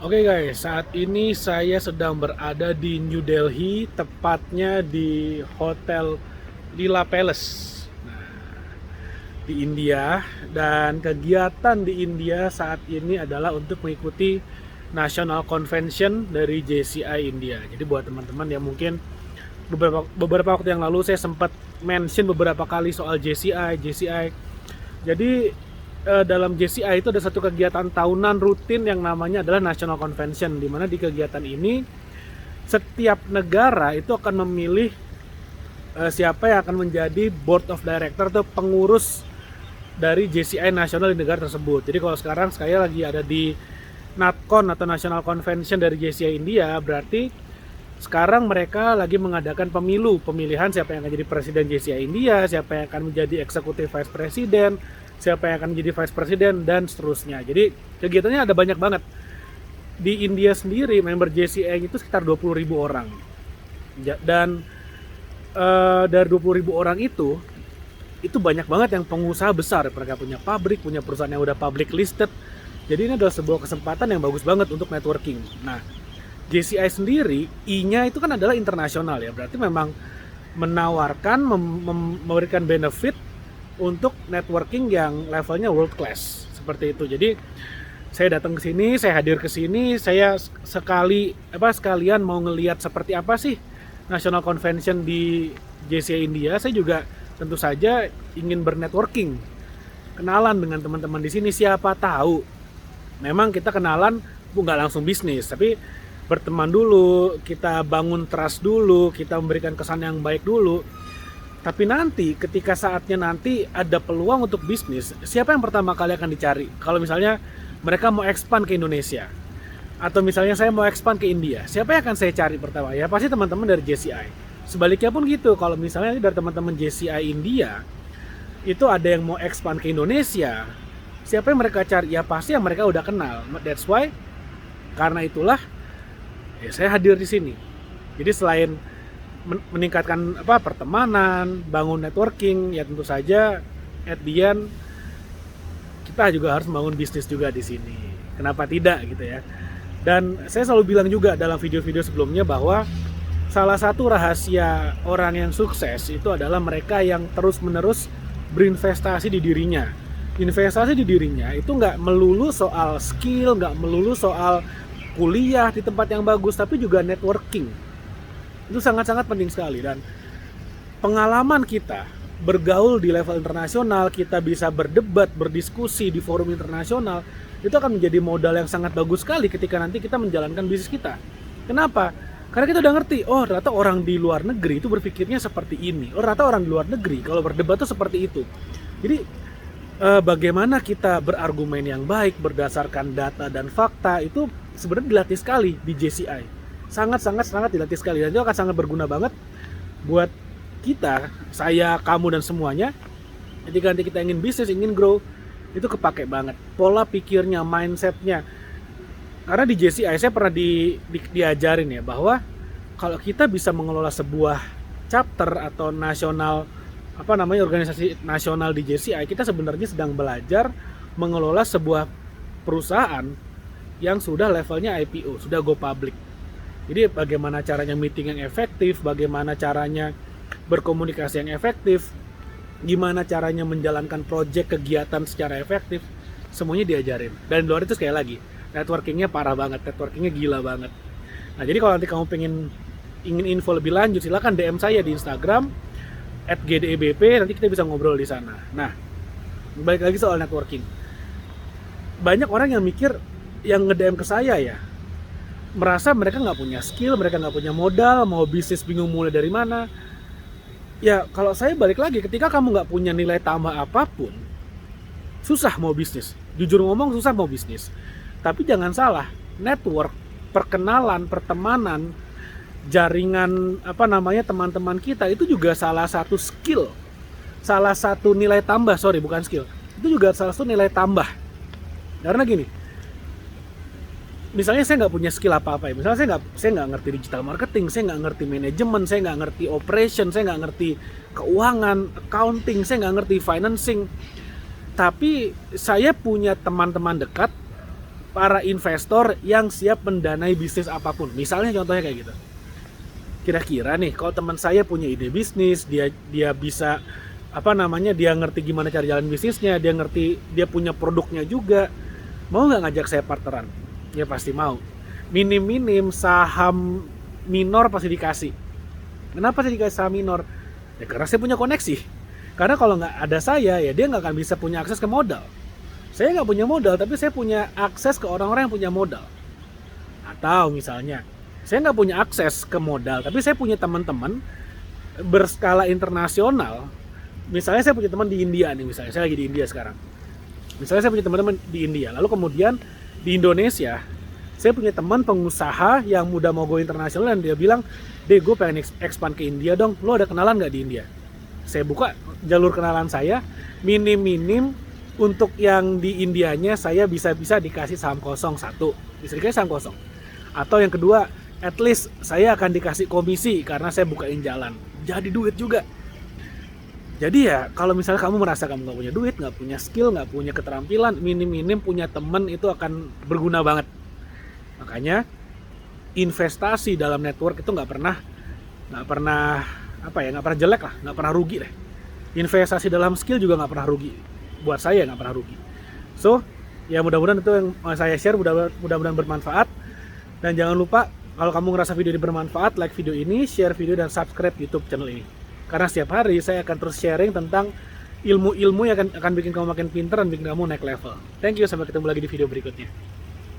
Oke guys, saat ini saya sedang berada di New Delhi, tepatnya di Hotel Lila Palace di India. Dan kegiatan di India saat ini adalah untuk mengikuti National Convention dari JCI India. Jadi buat teman-teman yang mungkin beberapa waktu yang lalu saya sempat mention beberapa kali soal JCI. Jadi dalam JCI itu ada satu kegiatan tahunan rutin yang namanya adalah National Convention, di mana di kegiatan ini setiap negara itu akan memilih siapa yang akan menjadi Board of Director atau pengurus dari JCI nasional di negara tersebut. Jadi kalau sekarang saya lagi ada di NatCon atau National Convention dari JCI India, berarti sekarang mereka lagi mengadakan pemilihan siapa yang akan jadi presiden JCI India, siapa yang akan menjadi executive vice president, siapa yang akan menjadi vice president, dan seterusnya. Jadi kegiatannya ada banyak banget. Di India sendiri member JCI itu sekitar 20.000 orang. Dan dari 20.000 orang itu banyak banget yang pengusaha besar. Mereka punya pabrik, punya perusahaan yang udah public listed. Jadi ini adalah sebuah kesempatan yang bagus banget untuk networking. Nah, JCI sendiri, I-nya itu kan adalah internasional ya. Berarti memang menawarkan, memberikan benefit untuk networking yang levelnya world class seperti itu. Jadi saya datang ke sini, saya hadir ke sini, saya sekalian mau ngelihat seperti apa sih National Convention di JCI India. Saya juga tentu saja ingin bernetworking, kenalan dengan teman-teman di sini. Siapa tahu memang kita kenalan nggak langsung bisnis, tapi berteman dulu, kita bangun trust dulu, kita memberikan kesan yang baik dulu. Tapi nanti ketika saatnya nanti ada peluang untuk bisnis, siapa yang pertama kali akan dicari? Kalau misalnya mereka mau expand ke Indonesia, atau misalnya saya mau expand ke India, siapa yang akan saya cari pertama? Ya pasti teman-teman dari JCI. Sebaliknya pun gitu, kalau misalnya dari teman-teman JCI India itu ada yang mau expand ke Indonesia, siapa yang mereka cari? Ya pasti yang mereka udah kenal. That's why, karena itulah ya saya hadir di sini. Jadi selain meningkatkan pertemanan, bangun networking, ya tentu saja at the end kita juga harus membangun bisnis juga di sini. Kenapa tidak gitu ya? Dan saya selalu bilang juga dalam video-video sebelumnya bahwa salah satu rahasia orang yang sukses itu adalah mereka yang terus-menerus berinvestasi di dirinya. Investasi di dirinya itu nggak melulu soal skill, nggak melulu soal kuliah di tempat yang bagus, tapi juga networking. Itu sangat-sangat penting sekali. Dan pengalaman kita bergaul di level internasional, kita bisa berdebat, berdiskusi di forum internasional, itu akan menjadi modal yang sangat bagus sekali ketika nanti kita menjalankan bisnis kita. Kenapa? Karena kita udah ngerti, oh ternyata orang di luar negeri itu berpikirnya seperti ini. Oh ternyata orang di luar negeri kalau berdebat itu seperti itu. Jadi bagaimana kita berargumen yang baik berdasarkan data dan fakta itu sebenarnya dilatih sekali di JCI. Sangat dilatih sekali, dan itu akan sangat berguna banget buat kita, saya, kamu, dan semuanya. Ketika nanti kita ingin bisnis, ingin grow, itu kepake banget pola pikirnya, mindsetnya. Karena di JCI saya pernah diajarin ya bahwa kalau kita bisa mengelola sebuah chapter atau nasional organisasi nasional di JCI, kita sebenarnya sedang belajar mengelola sebuah perusahaan yang sudah levelnya IPO, sudah go public. Jadi bagaimana caranya meeting yang efektif, bagaimana caranya berkomunikasi yang efektif, gimana caranya menjalankan project kegiatan secara efektif, semuanya diajarin. Dan di luar itu sekali lagi, networkingnya parah banget, networkingnya gila banget. Nah jadi kalau nanti kamu ingin info lebih lanjut, silakan DM saya di Instagram @gdebp, nanti kita bisa ngobrol di sana. Nah, balik lagi soal networking. Banyak orang yang mikir, yang nge-DM ke saya ya, merasa mereka nggak punya skill, mereka nggak punya modal, mau bisnis bingung mulai dari mana. Ya kalau saya balik lagi, ketika kamu nggak punya nilai tambah apapun, susah mau bisnis. Jujur ngomong susah mau bisnis. Tapi jangan salah, network, perkenalan, pertemanan, jaringan teman-teman kita itu juga salah satu skill, salah satu nilai tambah, bukan skill. Itu juga salah satu nilai tambah. Karena gini, misalnya saya nggak punya skill apa-apa ya, misalnya saya nggak ngerti digital marketing, saya nggak ngerti manajemen, saya nggak ngerti operation, saya nggak ngerti keuangan, accounting, saya nggak ngerti financing, tapi saya punya teman-teman dekat para investor yang siap mendanai bisnis apapun. Misalnya contohnya kayak gitu. Kira-kira nih kalau teman saya punya ide bisnis, dia bisa dia ngerti gimana cara jalan bisnisnya, dia punya produknya juga, mau nggak ngajak saya partneran? Ya pasti mau. Minim-minim saham minor pasti dikasih. Kenapa sih dikasih saham minor? Ya karena saya punya koneksi. Karena kalau nggak ada saya, ya dia nggak akan bisa punya akses ke modal. Saya nggak punya modal, tapi saya punya akses ke orang-orang yang punya modal. Atau misalnya, saya nggak punya akses ke modal, tapi saya punya teman-teman berskala internasional. Misalnya saya punya teman di India nih, misalnya saya lagi di India sekarang. Misalnya saya punya teman-teman di India, lalu kemudian di Indonesia, saya punya teman pengusaha yang udah mau go internasional dan dia bilang, "Deh, gue pengen expand ke India dong, lo ada kenalan nggak di India?" Saya buka jalur kenalan saya, minim-minim untuk yang di Indianya saya bisa dikasih saham kosong satu, bisa dikasih saham kosong. Atau yang kedua, at least saya akan dikasih komisi karena saya bukain jalan, jadi duit juga. Jadi ya kalau misalnya kamu merasa kamu nggak punya duit, nggak punya skill, nggak punya keterampilan, minim-minim punya teman itu akan berguna banget. Makanya investasi dalam network itu nggak pernah jelek lah, nggak pernah rugi deh. Investasi dalam skill juga nggak pernah rugi. Buat saya nggak pernah rugi. So ya mudah-mudahan itu yang saya share, mudah-mudahan bermanfaat. Dan jangan lupa kalau kamu ngerasa video ini bermanfaat, like video ini, share video dan subscribe YouTube channel ini. Karena setiap hari saya akan terus sharing tentang ilmu-ilmu yang akan bikin kamu makin pintar dan bikin kamu naik level. Thank you, sampai ketemu lagi di video berikutnya.